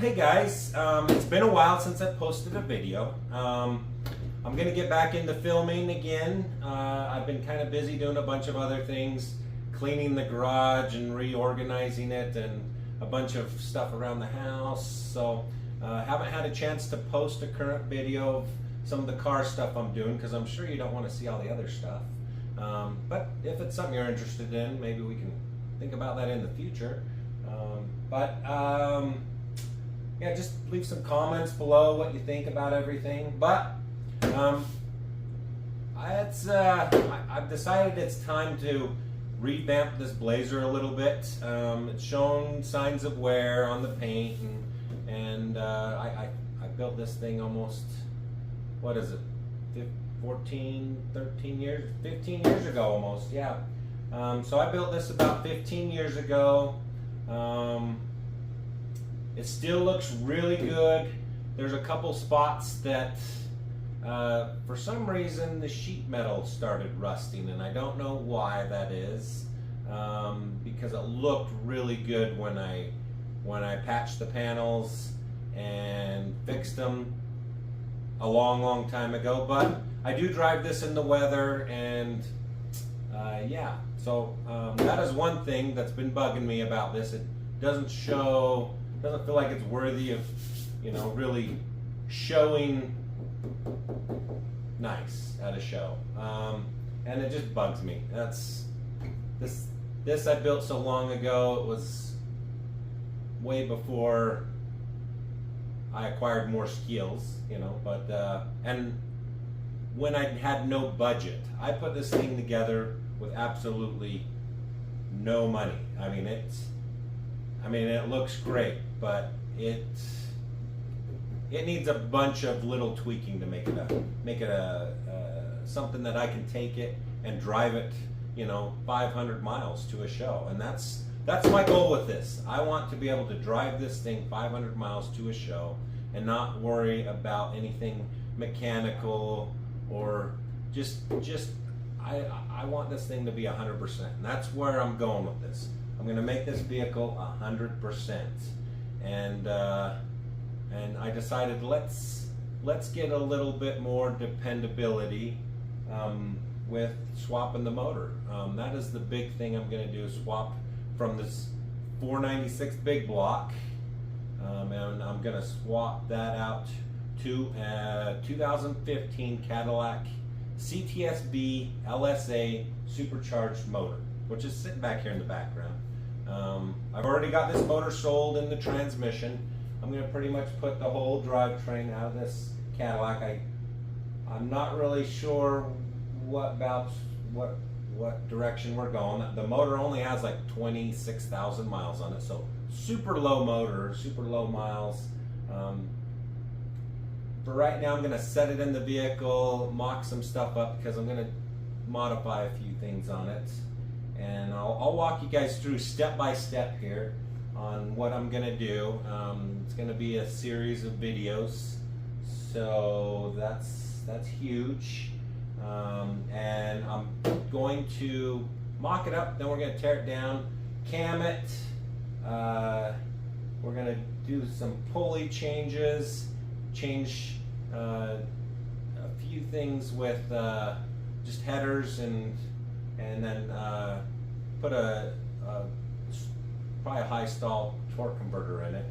hey guys, it's been a while since I posted a video. I'm going to get back into filming again. I've been kind of busy doing a bunch of other things, cleaning the garage and reorganizing it and a bunch of stuff around the house. So haven't had a chance to post a current video of some of the car stuff I'm doing because I'm sure you don't want to see all the other stuff. But if it's something you're interested in, maybe we can think about that in the future. Yeah, just leave some comments below what you think about everything. But I've decided it's time to revamp this Blazer a little bit. It's shown signs of wear on the paint, and I built this thing almost, what is it, 15 years ago almost, yeah. So I built this about 15 years ago. It still looks really good. There's a couple spots that for some reason the sheet metal started rusting, and I don't know why that is, because it looked really good when I patched the panels and fixed them a long time ago. But I do drive this in the weather, and yeah, so that is one thing that's been bugging me about this. It doesn't feel like it's worthy of, really showing nice at a show, and it just bugs me. This I built so long ago. It was way before I acquired more skills, but and when I had no budget, I put this thing together with absolutely no money. I mean, it looks great, but it needs a bunch of little tweaking to make it a something that I can take it and drive it, 500 miles to a show. And that's my goal with this. I want to be able to drive this thing 500 miles to a show and not worry about anything mechanical or I want this thing to be 100%, and that's where I'm going with this. I'm going to make this vehicle 100%, and I decided let's get a little bit more dependability with swapping the motor. That is the big thing I'm going to do, swap from this 496 big block, and I'm going to swap that out to a 2015 Cadillac CTS-V LSA Supercharged motor, which is sitting back here in the background. I've already got this motor sold in the transmission. I'm going to pretty much put the whole drivetrain out of this Cadillac. I'm not really sure what direction we're going. The motor only has like 26,000 miles on it, so super low motor, super low miles. For right now, I'm going to set it in the vehicle, mock some stuff up because I'm going to modify a few things on it. And I'll walk you guys through step by step here on what I'm going to do. It's going to be a series of videos, so that's huge. And I'm going to mock it up, then we're going to tear it down, cam it. We're going to do some pulley changes, change a few things with just headers, and then put probably a high stall torque converter in it.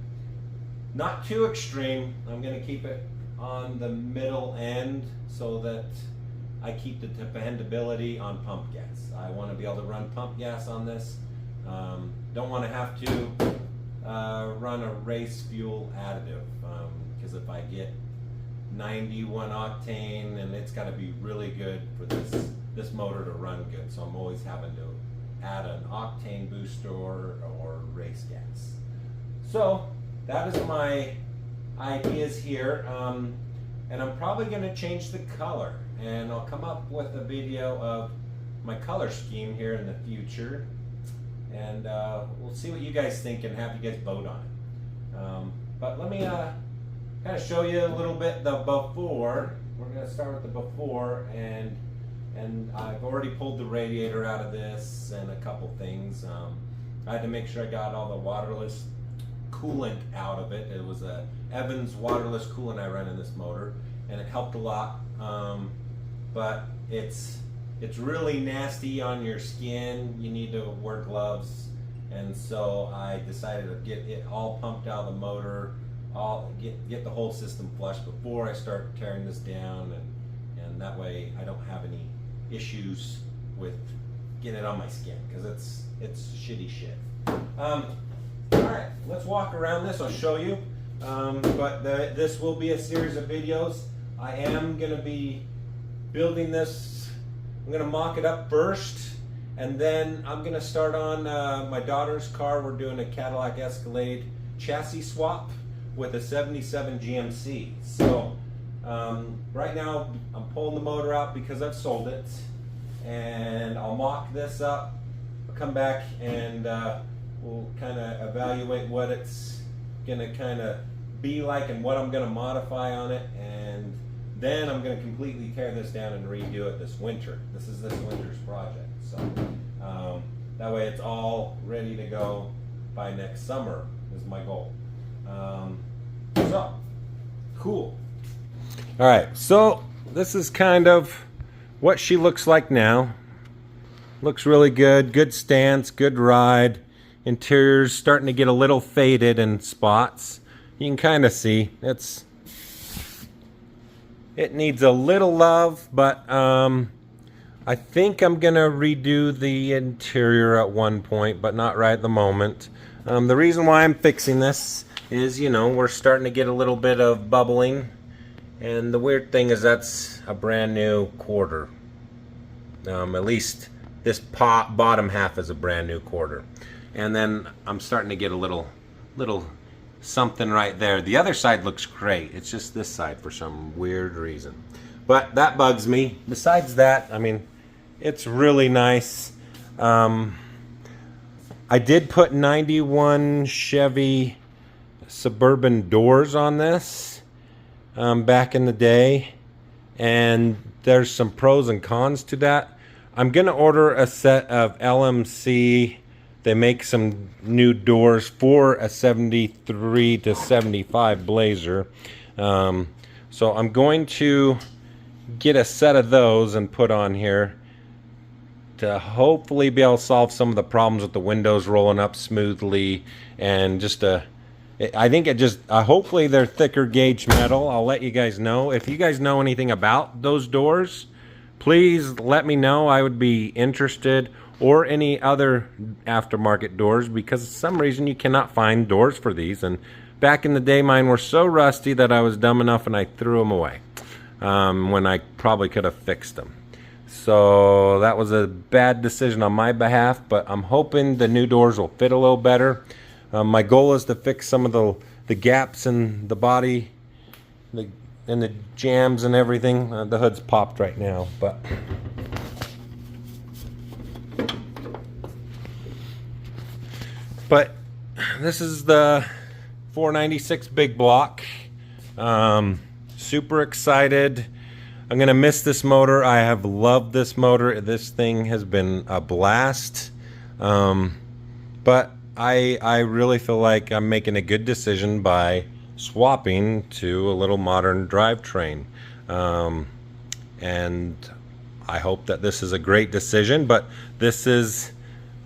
Not too extreme. I'm going to keep it on the middle end so that I keep the dependability on pump gas. I want to be able to run pump gas on this. Don't want to have to run a race fuel additive, because if I get 91 octane, and it's got to be really good for this motor to run good, so I'm always having to add an octane booster or race gas. So that is my ideas here, and I'm probably going to change the color, and I'll come up with a video of my color scheme here in the future, and we'll see what you guys think and have you guys vote on it. But let me kind of show you a little bit the before. We're going to start with the before, and I've already pulled the radiator out of this and a couple things. I had to make sure I got all the waterless coolant out of it. It was a Evans waterless coolant I run in this motor, and it helped a lot. But it's really nasty on your skin. You need to wear gloves, and so I decided to get it all pumped out of the motor, get the whole system flushed before I start tearing this down, and that way I don't have any issues with getting it on my skin, because it's shitty shit. All right, let's walk around this. I'll show you. But this will be a series of videos. I am going to be building this. I'm going to mock it up first, and then I'm going to start on my daughter's car. We're doing a Cadillac Escalade chassis swap with a 77 GMC. So right now I'm pulling the motor out because I've sold it, and I'll mock this up. I'll come back and we'll kind of evaluate what it's going to kind of be like and what I'm going to modify on it, and then I'm going to completely tear this down and redo it this winter. This is this winter's project, so that way it's all ready to go by next summer is my goal. So cool. All right, so this is kind of what she looks like now. Looks really good. Good stance, good ride. Interior's starting to get a little faded in spots. You can kind of see it needs a little love, but I think I'm gonna redo the interior at one point, but not right at the moment. The reason why I'm fixing this is, you know, we're starting to get a little bit of bubbling, and the weird thing is that's a brand new quarter. At least this bottom half is a brand new quarter, and then I'm starting to get a little something right there. The other side looks great. It's just this side for some weird reason, but that bugs me. Besides that, I mean, it's really nice. I did put 91 Chevy Suburban doors on this back in the day, and there's some pros and cons to that. I'm gonna order a set of LMC. They make some new doors for a 73 to 75 Blazer. So I'm going to get a set of those and put on here to hopefully be able to solve some of the problems with the windows rolling up smoothly, and just I think it just hopefully they're thicker gauge metal. I'll let you guys know. If you guys know anything about those doors, please let me know. I would be interested, or any other aftermarket doors, because for some reason you cannot find doors for these, and back in the day mine were so rusty that I was dumb enough and I threw them away when I probably could have fixed them. So that was a bad decision on my behalf, but I'm hoping the new doors will fit a little better. My goal is to fix some of the gaps in the body, and the jams and everything. The hood's popped right now, but this is the 496 big block. Super excited. I'm gonna miss this motor. I have loved this motor. This thing has been a blast. But I really feel like I'm making a good decision by swapping to a little modern drivetrain. And I hope that this is a great decision, but this is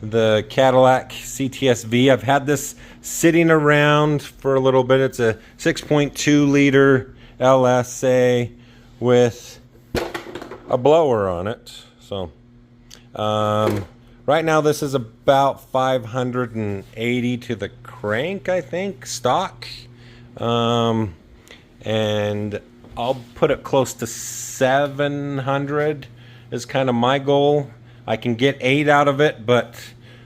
the Cadillac CTS-V. I've had this sitting around for a little bit. It's a 6.2 liter LSA with a blower on it. So right now this is about 580 to the crank, I think, stock. And I'll put it close to 700 is kind of my goal. I can get 8 out of it, but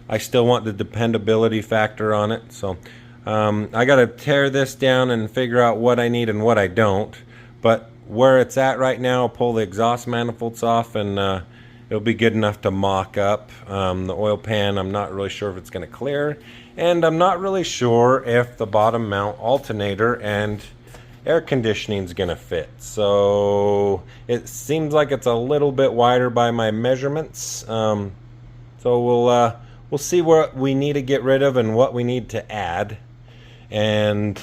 I still want the dependability factor on it. So I got to tear this down and figure out what I need and what I don't. But where it's at right now, I'll pull the exhaust manifolds off, and it'll be good enough to mock up. The oil pan, I'm not really sure if it's going to clear, and I'm not really sure if the bottom mount alternator and air conditioning is going to fit. So it seems like it's a little bit wider by my measurements. So we'll see what we need to get rid of and what we need to add. and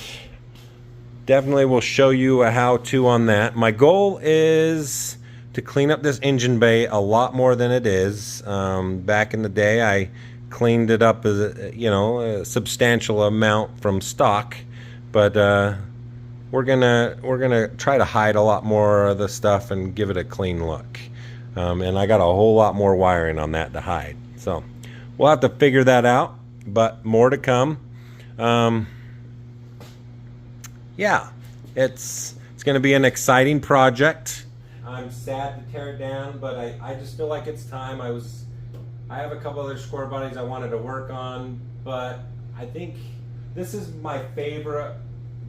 definitely will show you a how-to on that. My goal is to clean up this engine bay a lot more than it is. Back in the day, I cleaned it up as a substantial amount from stock, but we're gonna try to hide a lot more of the stuff and give it a clean look. And I got a whole lot more wiring on that to hide, so we'll have to figure that out, but more to come. Yeah, it's going to be an exciting project. I'm sad to tear it down, but I just feel like it's time. I have a couple other square bodies I wanted to work on, but I think this is my favorite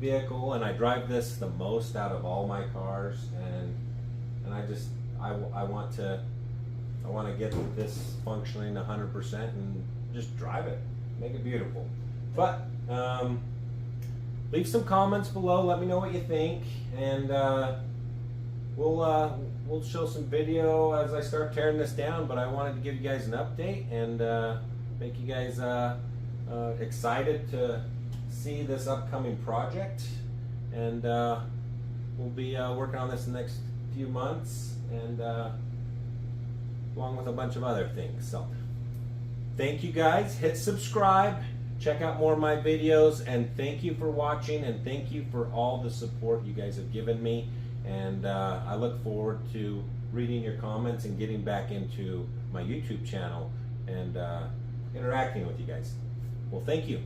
vehicle, and I drive this the most out of all my cars, and I want to get this functioning 100% and just drive it, make it beautiful. But leave some comments below. Let me know what you think, and we'll show some video as I start tearing this down. But I wanted to give you guys an update and make you guys excited to see this upcoming project. And we'll be working on this in the next few months, and along with a bunch of other things. So thank you guys. Hit subscribe. Check out more of my videos, and thank you for watching, and thank you for all the support you guys have given me, and I look forward to reading your comments and getting back into my YouTube channel and interacting with you guys. Well, thank you.